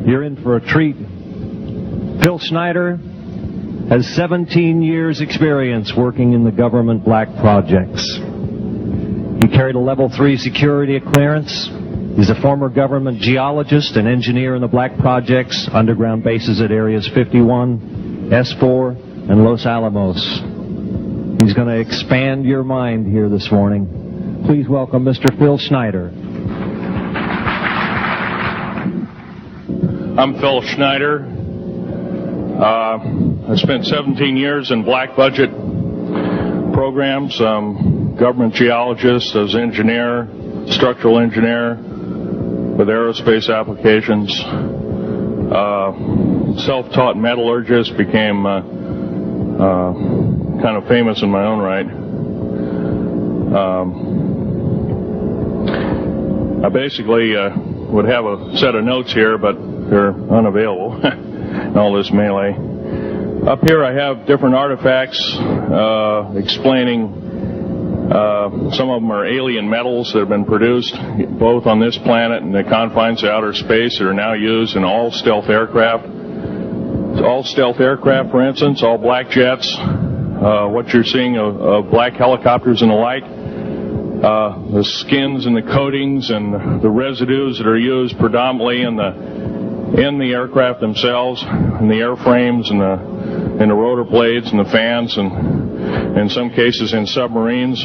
You're in for a treat. Phil Schneider has 17 years experience working in the government black projects. He carried a level 3 security clearance. He's a former government geologist and engineer in the black projects, underground bases at areas 51, S4, and Los Alamos. He's going to expand your mind here this morning. Please welcome Mr. Phil Schneider. I'm Phil Schneider. I spent 17 years in black budget programs. Government geologist, as engineer, structural engineer with aerospace applications. Self-taught metallurgist, became kind of famous in my own right. I basically would have a set of notes here, but they're unavailable in all this melee. Up here I have different artifacts explaining some of them are alien metals that have been produced both on this planet and the confines of outer space that are now used in all stealth aircraft. All stealth aircraft, for instance, all black jets, what you're seeing of black helicopters and the like, the skins and the coatings and the residues that are used predominantly in the aircraft themselves, in the airframes and the rotor blades and the fans, and in some cases in submarines,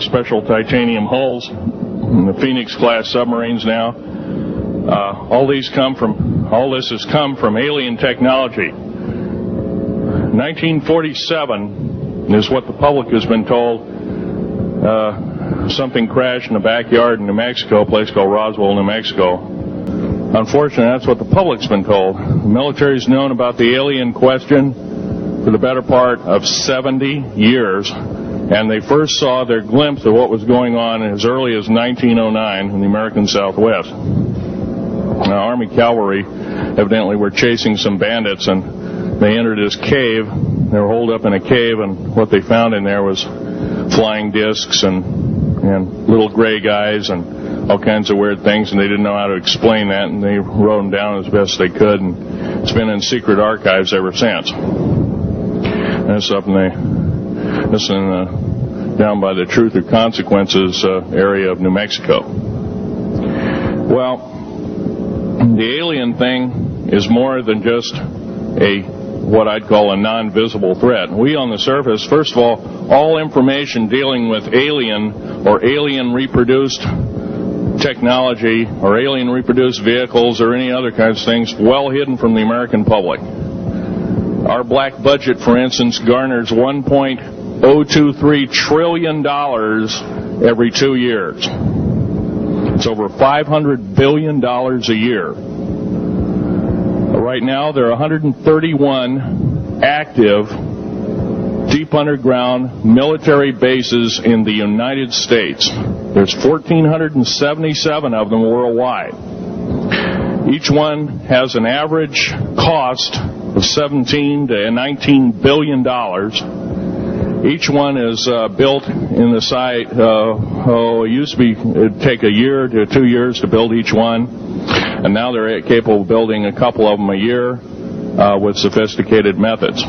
special titanium hulls in the Phoenix class submarines now. All this has come from alien technology. 1947 is what the public has been told. Something crashed in the backyard in New Mexico, a place called Roswell, New Mexico. Unfortunately, that's what the public's been told. The military's known about the alien question for the better part of 70 years, and they first saw their glimpse of what was going on as early as 1909 in the American Southwest. Now, Army cavalry evidently were chasing some bandits, and they entered this cave. They were holed up in a cave, and what they found in there was flying discs and little gray guys and all kinds of weird things, and they didn't know how to explain that, and they wrote them down as best they could, and it's been in secret archives ever since. That's up down by the Truth or Consequences area of New Mexico. Well, the alien thing is more than just what I'd call a non-visible threat. We on the surface, first of all information dealing with alien or alien reproduced technology or alien reproduced vehicles or any other kinds of things well hidden from the American public. Our black budget, for instance, garners $1.023 trillion every 2 years. It's over $500 billion a year. Right now, there are 131 active deep underground military bases in the United States. There's 1,477 of them worldwide. Each one has an average cost of $17 to $19 billion. Each one is built in the site. It used to be it'd take a year to 2 years to build each one, and now they're capable of building a couple of them a year with sophisticated methods.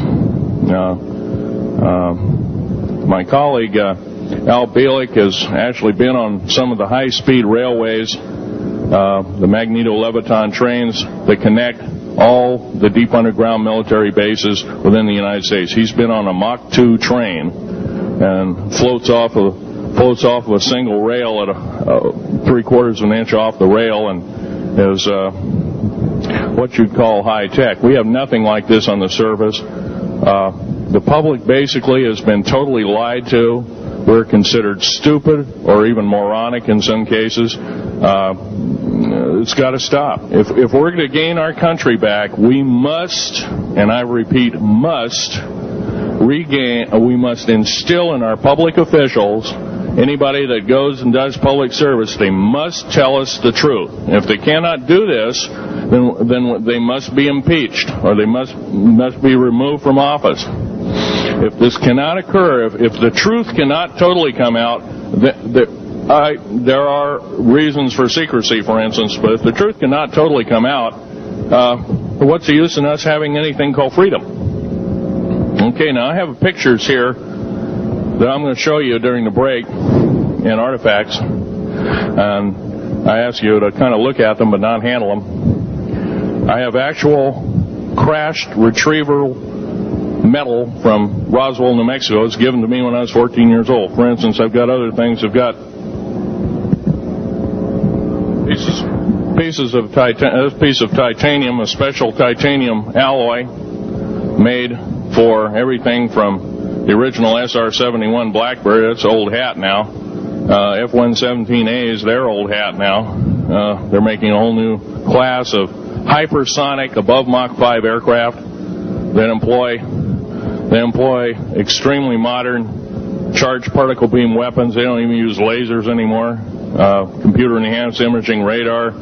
My colleague Al Bielik has actually been on some of the high-speed railways, the magneto-leviton trains that connect all the deep underground military bases within the United States. He's been on a Mach 2 train and floats off of a single rail at 3/4 of an inch off the rail, and is what you'd call high tech. We have nothing like this on the surface. The public basically has been totally lied to. We're considered stupid or even moronic in some cases. It's got to stop. If we're going to gain our country back, we must, and I repeat, must instill in our public officials, anybody that goes and does public service, they must tell us the truth. If they cannot do this, then they must be impeached, or they must be removed from office. If this cannot occur, if the truth cannot totally come out, there are reasons for secrecy, for instance, but if the truth cannot totally come out, what's the use in us having anything called freedom? Okay, now I have pictures here that I'm going to show you during the break in artifacts, and I ask you to kind of look at them but not handle them. I have actual crashed retriever metal from Roswell, New Mexico. It's given to me when I was 14 years old. For instance, I've got other things. I've got pieces of this piece of titanium, a special titanium alloy made for everything from the original SR-71 Blackbird. That's old hat now. F-117A is their old hat now. They're making a whole new class of hypersonic above Mach 5 aircraft that employ extremely modern charged particle beam weapons. They don't even use lasers anymore. Computer-enhanced imaging radar,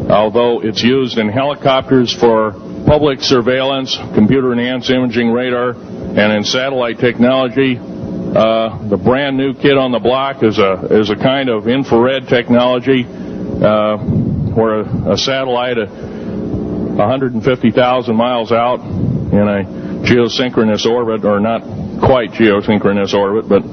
although it's used in helicopters for public surveillance, computer-enhanced imaging radar, and in satellite technology. The brand new kid on the block is a kind of infrared technology where a satellite 150,000 miles out in a geosynchronous orbit, or not quite geosynchronous orbit, but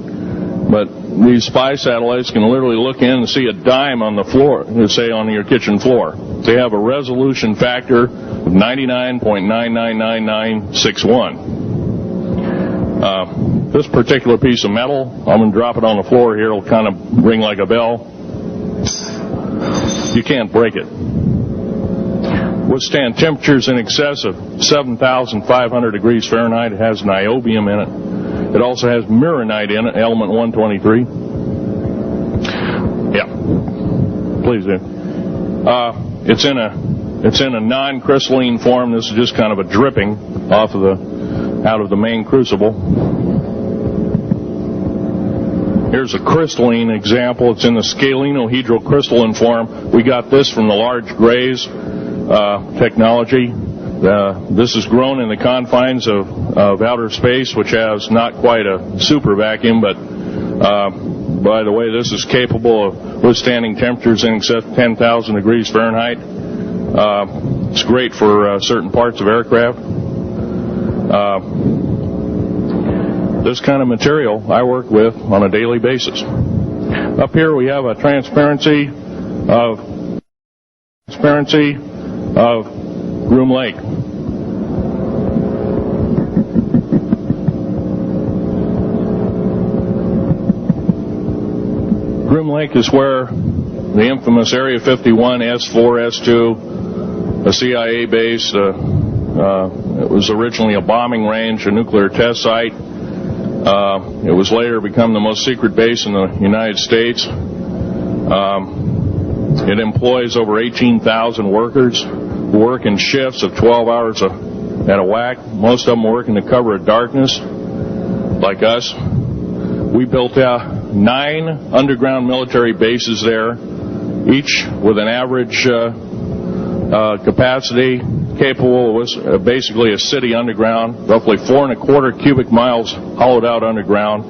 these spy satellites can literally look in and see a dime on the floor, say on your kitchen floor. They have a resolution factor of 99.999961. This particular piece of metal, I'm going to drop it on the floor here. It'll kind of ring like a bell. You can't break it. Withstand temperatures in excess of 7,500 degrees Fahrenheit. It has niobium in it. It also has mironite in it, element 123. Yeah, please do. It's in a non-crystalline form. This is just kind of a dripping out of the main crucible. Here's a crystalline example. It's in the scalenohedral crystalline form. We got this from the large grays technology. This is grown in the confines of outer space, which has not quite a super vacuum, but by the way, this is capable of withstanding temperatures in excess of 10,000 degrees Fahrenheit. It's great for certain parts of aircraft. This kind of material I work with on a daily basis. Up here we have a transparency of Groom Lake. Groom Lake is where the infamous Area 51, S4, S2, a CIA base, it was originally a bombing range, a nuclear test site. It was later become the most secret base in the United States. It employs over 18,000 workers who work in shifts of 12 hours at a whack. Most of them work in the cover of darkness, like us. We built 9 underground military bases there, each with an average capacity capable of basically a city underground, roughly 4¼ cubic miles hollowed out underground.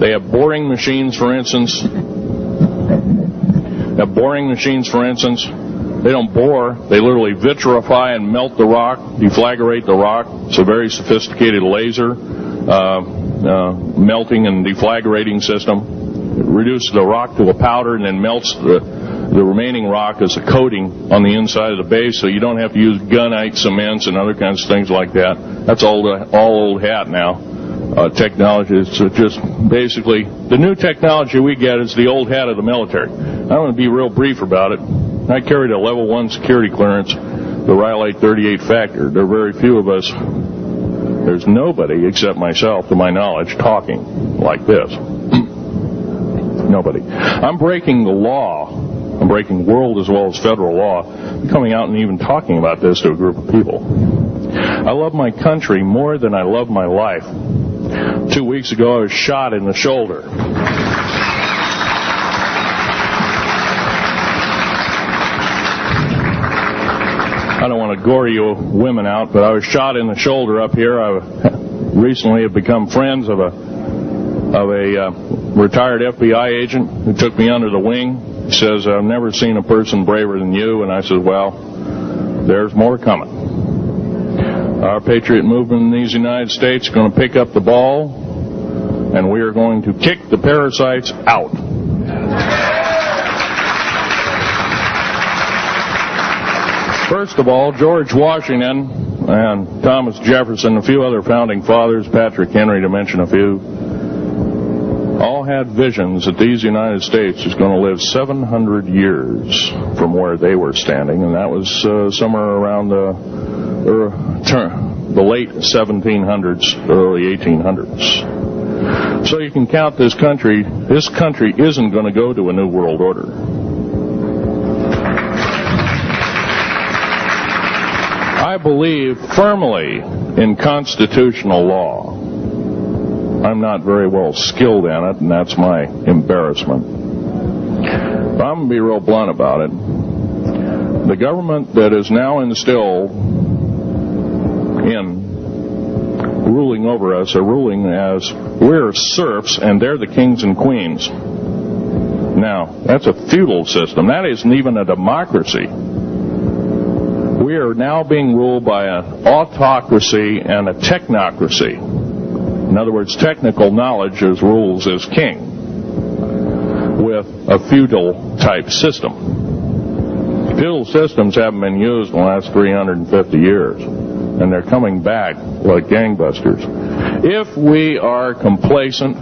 They have boring machines, for instance. They don't bore. They literally vitrify and melt the rock, deflagrate the rock. It's a very sophisticated laser melting and deflagrating system. It reduces the rock to a powder and then melts the remaining rock as a coating on the inside of the base, so you don't have to use gunite cements and other kinds of things like that. That's all old hat now. Technology is just basically the new technology we get is the old hat of the military. I'm going to be real brief about it. I carried a level 1 security clearance, the Rylate 38 factor. There are very few of us. There's nobody except myself, to my knowledge, talking like this. Nobody. I'm breaking the law. I'm breaking world as well as federal law. I'm coming out and even talking about this to a group of people. I love my country more than I love my life. 2 weeks ago, I was shot in the shoulder. I don't want to gore you women out, but I was shot in the shoulder up here. I recently have become friends of a retired FBI agent who took me under the wing. He says, I've never seen a person braver than you. And I said, well, there's more coming. Our patriot movement in these United States is going to pick up the ball, and we are going to kick the parasites out. First of all, George Washington and Thomas Jefferson, a few other founding fathers, Patrick Henry to mention a few, all had visions that these United States is going to live 700 years from where they were standing, and that was somewhere around the late 1700s, early 1800s. So you can count this country. This country isn't going to go to a new world order. I believe firmly in constitutional law. I'm not very well skilled in it, and that's my embarrassment. But I'm going to be real blunt about it. The government that is now instilled in ruling over us are ruling as we're serfs and they're the kings and queens. Now, that's a feudal system. That isn't even a democracy. We are now being ruled by an autocracy and a technocracy. In other words, technical knowledge as rules as king, with a feudal-type system. Feudal systems haven't been used in the last 350 years, and they're coming back like gangbusters. If we are complacent,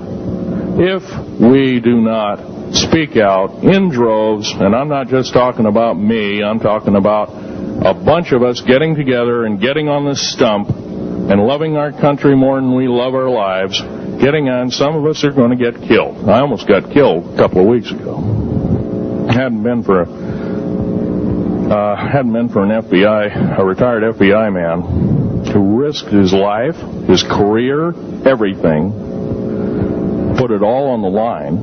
if we do not speak out in droves, and I'm not just talking about me, I'm talking about a bunch of us getting together and getting on the stump and loving our country more than we love our lives, getting on, some of us are going to get killed. I almost got killed a couple of weeks ago. Hadn't been for an FBI, a retired FBI man who risked his life, his career, everything, put it all on the line,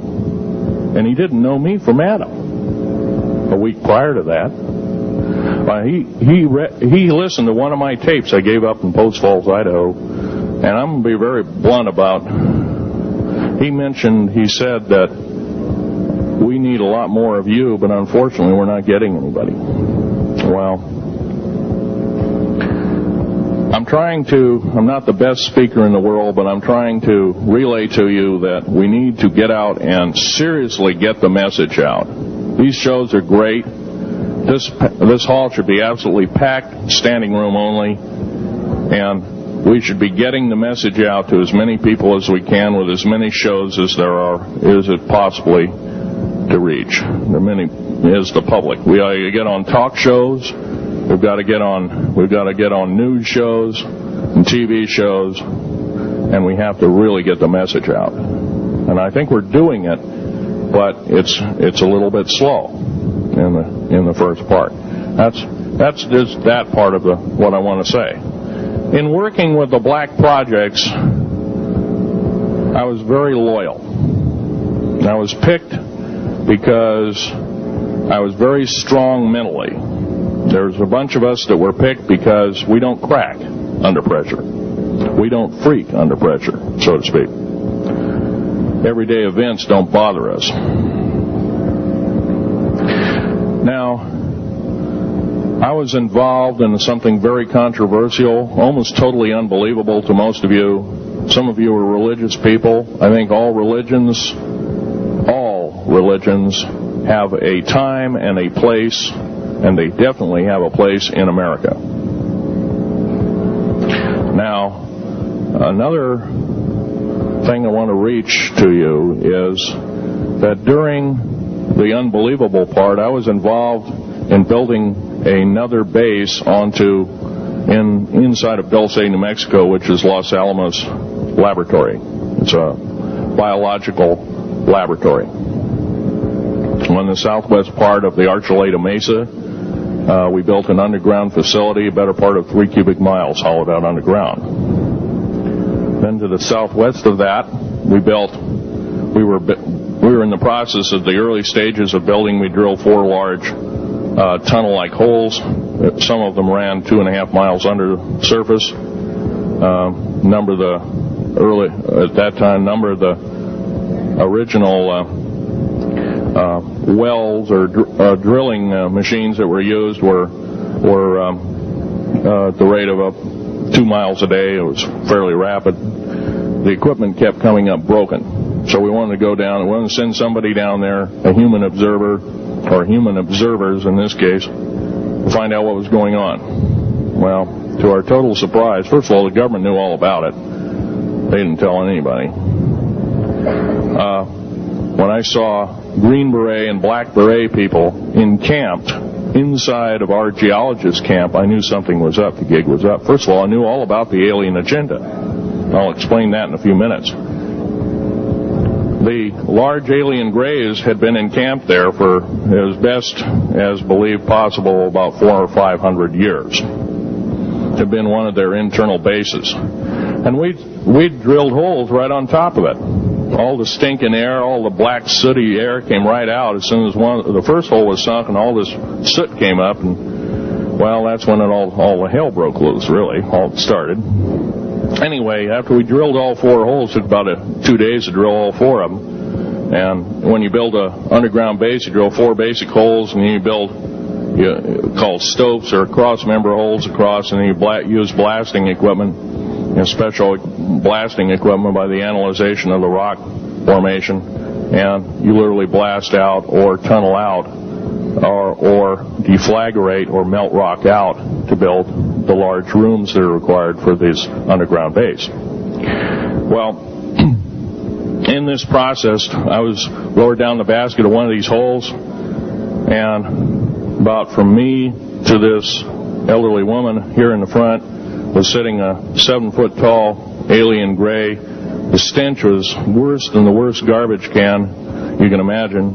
and he didn't know me from Adam. A week prior to that, he listened to one of my tapes I gave up in Post Falls, Idaho, and I'm going to be very blunt about. He said that we need a lot more of you, but unfortunately we're not getting anybody. Well, I'm not the best speaker in the world, but I'm trying to relay to you that we need to get out and seriously get the message out. These shows are great. This hall should be absolutely packed, standing room only, and we should be getting the message out to as many people as we can with as many shows as there is it possibly to reach. There many is the public. We ought to get on talk shows. We've got to get on news shows and TV shows, and we have to really get the message out. And I think we're doing it, but it's a little bit slow in the first part. That's just that part of what I want to say. In working with the black projects, I was very loyal. I was picked because I was very strong mentally. There's a bunch of us that were picked because we don't crack under pressure. We don't freak under pressure, so to speak. Everyday events don't bother us. Now, I was involved in something very controversial, almost totally unbelievable to most of you. Some of you are religious people. I think all religions have a time and a place, and they definitely have a place in America. Now, another thing I want to reach to you is that during the unbelievable part, I was involved in building another base inside of Dulce, New Mexico, which is Los Alamos Laboratory. It's a biological laboratory. On the southwest part of the Archuleta Mesa, we built an underground facility, a better part of 3 cubic miles hollowed out underground. Then to the southwest of that, we were in the process of the early stages of building. We drilled 4 large tunnel-like holes. Some of them ran 2.5 miles under the surface. Number of the original wells or drilling machines that were used were were at the rate of 2 miles a day. It was fairly rapid. The equipment kept coming up broken. So we wanted to go down. We wanted to send somebody down there, a human observer, or human observers in this case, to find out what was going on. Well, to our total surprise, first of all, the government knew all about it. They didn't tell anybody. When I saw Green Beret and Black Beret people encamped inside of our geologist camp, I knew something was up. The gig was up. First of all, I knew all about the alien agenda. I'll explain that in a few minutes. The large alien grays had been encamped there for, as best as believed possible, about 400 or 500 years. It had been one of their internal bases. And we'd drilled holes right on top of it. All the stinking air, all the black sooty air came right out as soon as the first hole was sunk, and all this soot came up, and well, that's when all the hell broke loose, really. All started. Anyway, after we drilled all 4 holes, it took about 2 days to drill all 4 of them. And when you build an underground base, you drill 4 basic holes, and then you build called stopes or cross-member holes across, and then you use blasting equipment. Special blasting equipment by the analyzation of the rock formation, and you literally blast out or tunnel out or deflagrate or melt rock out to build the large rooms that are required for this underground base. Well, in this process, I was lowered down the basket of one of these holes, and about from me to this elderly woman here in the front was sitting a 7-foot-tall alien gray. The stench was worse than the worst garbage can you can imagine.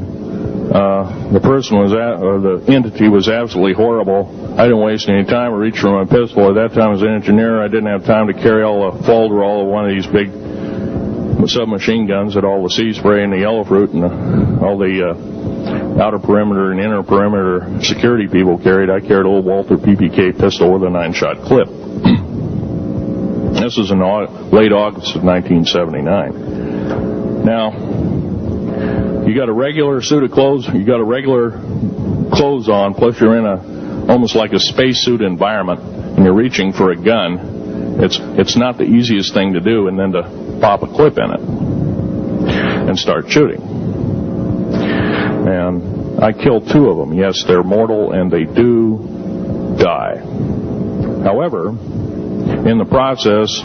The person the entity was absolutely horrible. I didn't waste any time. I reached for my pistol. At that time, as an engineer, I didn't have time to carry all the folderol of one of these big submachine guns that all the sea spray and the yellow fruit and all the outer perimeter and inner perimeter security people carried. I carried a little Walther PPK pistol with a 9-shot clip. This was in late August of 1979. Now, you got a regular suit of clothes, you got a regular clothes on, plus you're in almost like a spacesuit environment, and you're reaching for a gun. It's not the easiest thing to do, and then to pop a clip in it and start shooting. And I killed 2 of them. Yes, they're mortal, and they do die. However, in the process,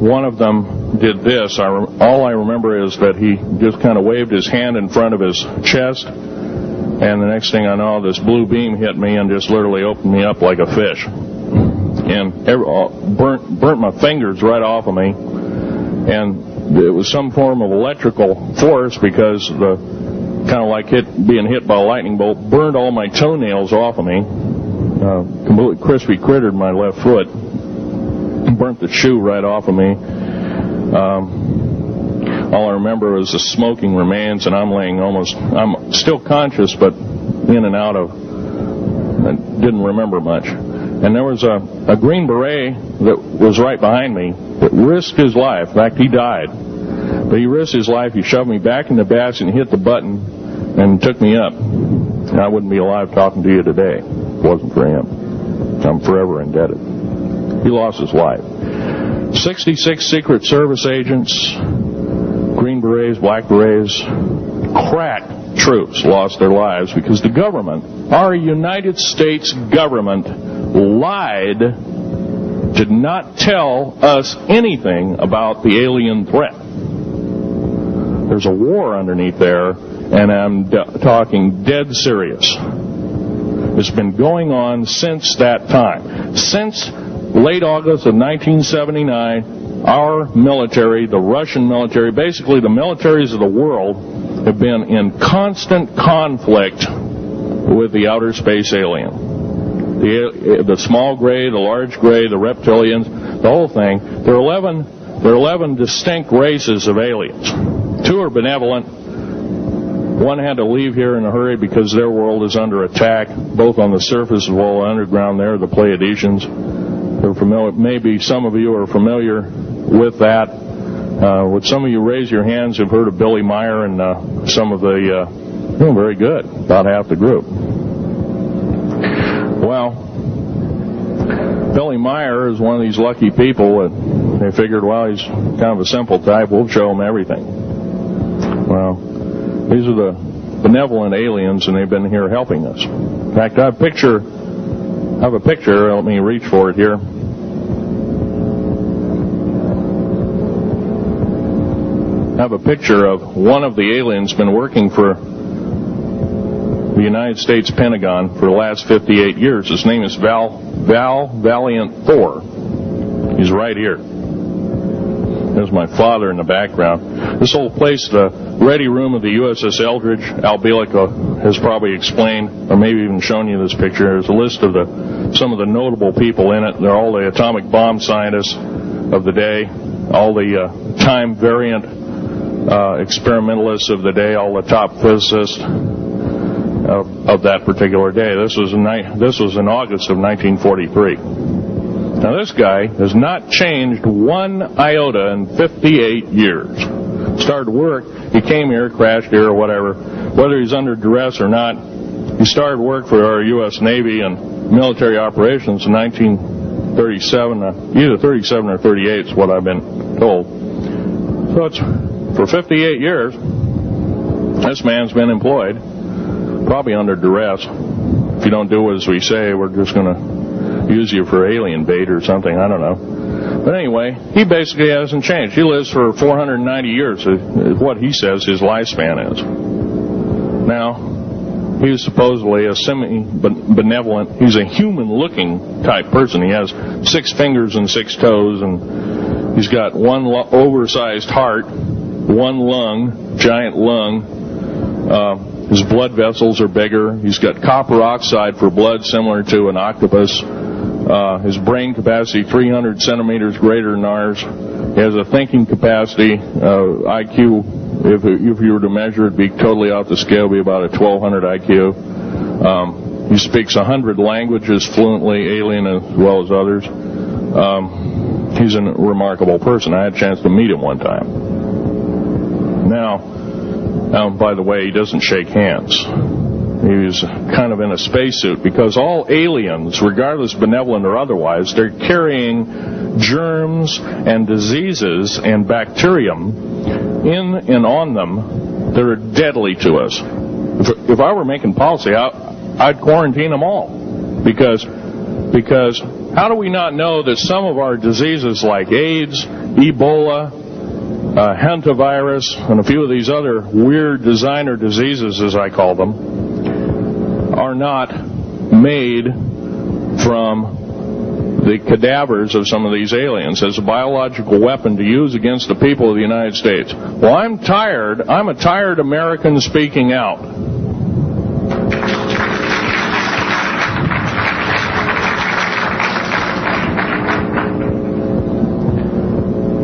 one of them did this. All I remember is that he just kind of waved his hand in front of his chest, and the next thing I know, this blue beam hit me and just literally opened me up like a fish, and burnt my fingers right off of me. And it was some form of electrical force, because the kind of like being hit by a lightning bolt burned all my toenails off of me. Completely crispy crittered my left foot, burnt the shoe right off of me. All I remember was the smoking remains, and I'm still conscious, but in and out of, I didn't remember much. And there was a Green Beret that was right behind me that risked his life. In fact, he died. But he risked his life. He shoved me back in the basket and hit the button and took me up. And I wouldn't be alive talking to you today if it wasn't for him. I'm forever indebted. He lost his life. 66 Secret Service agents, Green Berets, Black Berets, crack troops lost their lives because the government, our United States government, lied, did not tell us anything about the alien threat. There's a war underneath there, and I'm talking dead serious. It's been going on since that time. Since late August of 1979, our military, the Russian military, basically the militaries of the world, have been in constant conflict with the outer space alien. The small gray, the large gray, the reptilians, the whole thing. There are 11 distinct races of aliens. 2 are benevolent. 1 had to leave here in a hurry because their world is under attack, both on the surface as well as underground. There, the Pleiadians. They're familiar. Maybe some of you are familiar with that. Would some of you raise your hands who've heard of Billy Meyer and some of the Doing very good, about half the group. Well, Billy Meyer is one of these lucky people that they figured, well, he's kind of a simple type, we'll show him everything. Well, these are the benevolent aliens, and they've been here helping us. In fact, I have a picture, let me reach for it here. I have a picture of one of the aliens been working for the United States Pentagon for the last 58 years. His name is Valiant Thor. He's right here. There's my father in the background. This whole place, the ready room of the USS Eldridge, Al Bielek has probably explained, or maybe even shown you this picture. There's a list of some of the notable people in it. They're all the atomic bomb scientists of the day, all the time variant experimentalists of the day, all the top physicists of that particular day. This was in August of 1943. Now this guy has not changed one iota in 58 years. Started work, he came here, crashed here or whatever, whether he's under duress or not. He started work for our U.S. Navy and military operations in 1937, either 37 or 38 is what I've been told. So it's for 58 years, this man's been employed, probably under duress. If you don't do as we say, we're just going to use you for alien bait or something, I don't know. But anyway, he basically hasn't changed. He lives for 490 years, is what he says his lifespan is. Now, he's supposedly a semi-benevolent, he's a human-looking type person. He has 6 fingers and 6 toes, and he's got one oversized heart, one lung, giant lung. His blood vessels are bigger. He's got copper oxide for blood, similar to an octopus. His brain capacity 300 centimeters greater than ours. He has a thinking capacity, IQ. If you were to measure it, be totally off the scale, be about a 1200 IQ. He speaks 100 languages fluently, alien as well as others. He's a remarkable person. I had a chance to meet him one time. Now, by the way, he doesn't shake hands. He's kind of in a spacesuit because all aliens, regardless benevolent or otherwise, they're carrying germs and diseases and bacterium in and on them that are deadly to us. If I were making policy, I'd quarantine them all. Because how do we not know that some of our diseases like AIDS, Ebola, hantavirus, and a few of these other weird designer diseases, as I call them, are not made from the cadavers of some of these aliens as a biological weapon to use against the people of the United States? Well, I'm tired. I'm a tired American speaking out.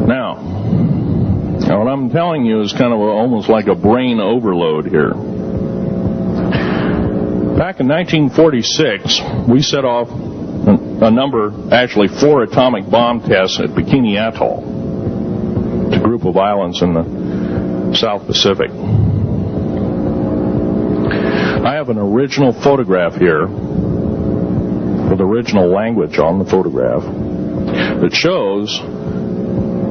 Now, what I'm telling you is kind of almost like a brain overload here. Back in 1946, we set off a number, actually 4 atomic bomb tests at Bikini Atoll. It's a group of islands in the South Pacific. I have an original photograph here with original language on the photograph that shows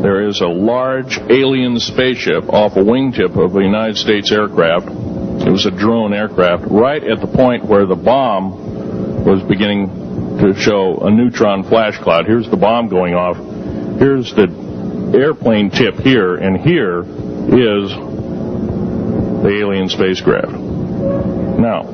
there is a large alien spaceship off a wingtip of a United States aircraft. It was a drone aircraft right at the point where the bomb was beginning to show a neutron flash cloud. Here's the bomb going off. Here's the airplane tip here, and here is the alien spacecraft. Now,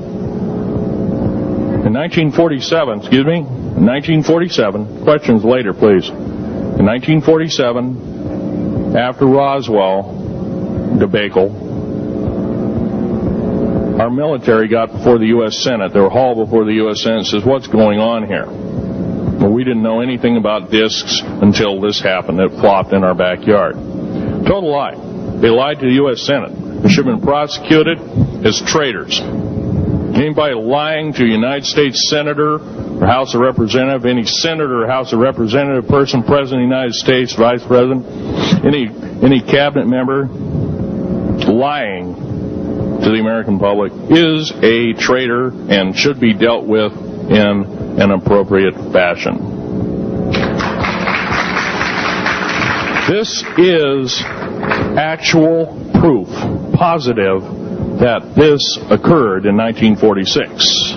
in 1947, questions later, please. In 1947, after Roswell debacle, our military got before the U.S. Senate. They were hauled before the U.S. Senate and says, what's going on here? Well, we didn't know anything about discs until this happened. It flopped in our backyard. Total lie. They lied to the U.S. Senate. They should have been prosecuted as traitors. Anybody lying to a United States Senator or House of Representative, any Senator or House of Representative, person, President of the United States, Vice President, any cabinet member, lying to the American public is a traitor and should be dealt with in an appropriate fashion. This is actual proof, positive, that this occurred in 1946.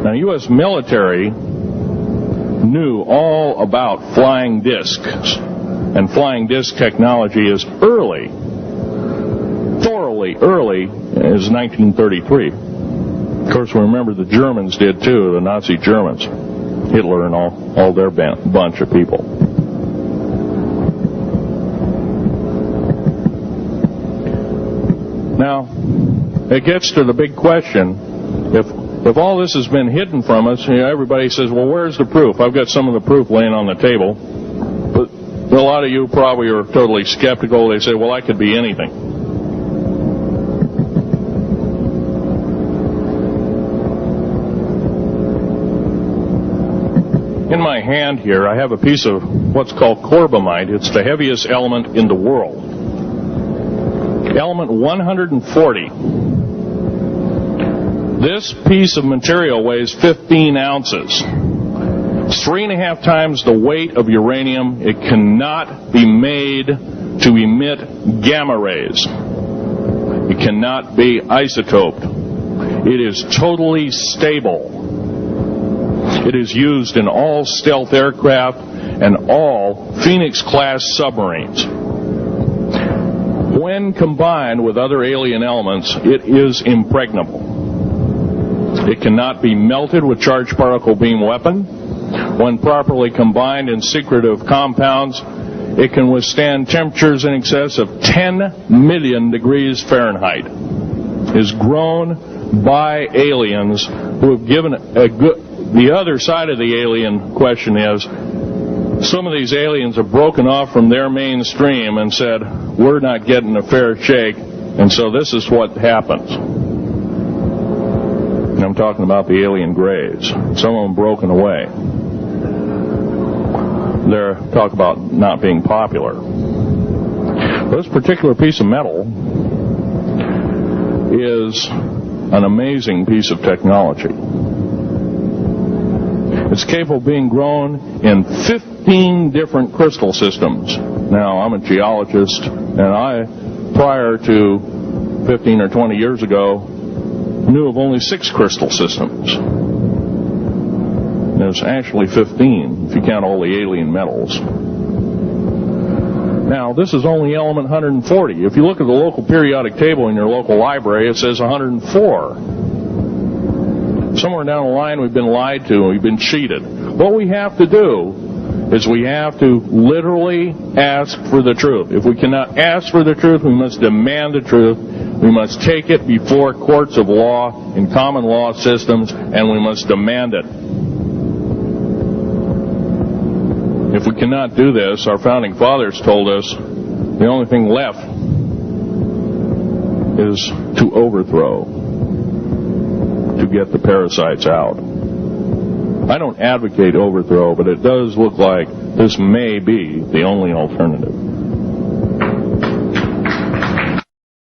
Now, U.S. military knew all about flying discs, and flying disc technology is early, thoroughly early, as 1933. Of course, we remember the Germans did too, the Nazi Germans, Hitler and all their bunch of people. Now, it gets to the big question, if all this has been hidden from us, everybody says, well, where's the proof? I've got some of the proof laying on the table. But a lot of you probably are totally skeptical. They say, well, I could be anything. In my hand here, I have a piece of what's called corbamide. It's the heaviest element in the world. Element 140. This piece of material weighs 15 ounces. 3.5 times the weight of uranium. It cannot be made to emit gamma rays. It cannot be isotoped. It is totally stable. It is used in all stealth aircraft and all Phoenix-class submarines. When combined with other alien elements, it is impregnable. It cannot be melted with charged particle beam weapon. When properly combined in secretive compounds, it can withstand temperatures in excess of 10 million degrees Fahrenheit. It is grown by aliens who have given a good... The other side of the alien question is, some of these aliens have broken off from their mainstream and said, we're not getting a fair shake, and so this is what happens. And I'm talking about the alien grays. Some of them broken away. They're talk about not being popular. This particular piece of metal is an amazing piece of technology. It's capable of being grown in 15 different crystal systems. Now, I'm a geologist, and I, prior to 15 or 20 years ago, knew of only 6 crystal systems. There's actually 15, if you count all the alien metals. Now, this is only element 140. If you look at the local periodic table in your local library, it says 104. Somewhere down the line, we've been lied to, we've been cheated. What we have to do is we have to literally ask for the truth. If we cannot ask for the truth, we must demand the truth. We must take it before courts of law in common law systems, and we must demand it. If we cannot do this, our founding fathers told us the only thing left is to overthrow, to get the parasites out. I don't advocate overthrow, but it does look like this may be the only alternative.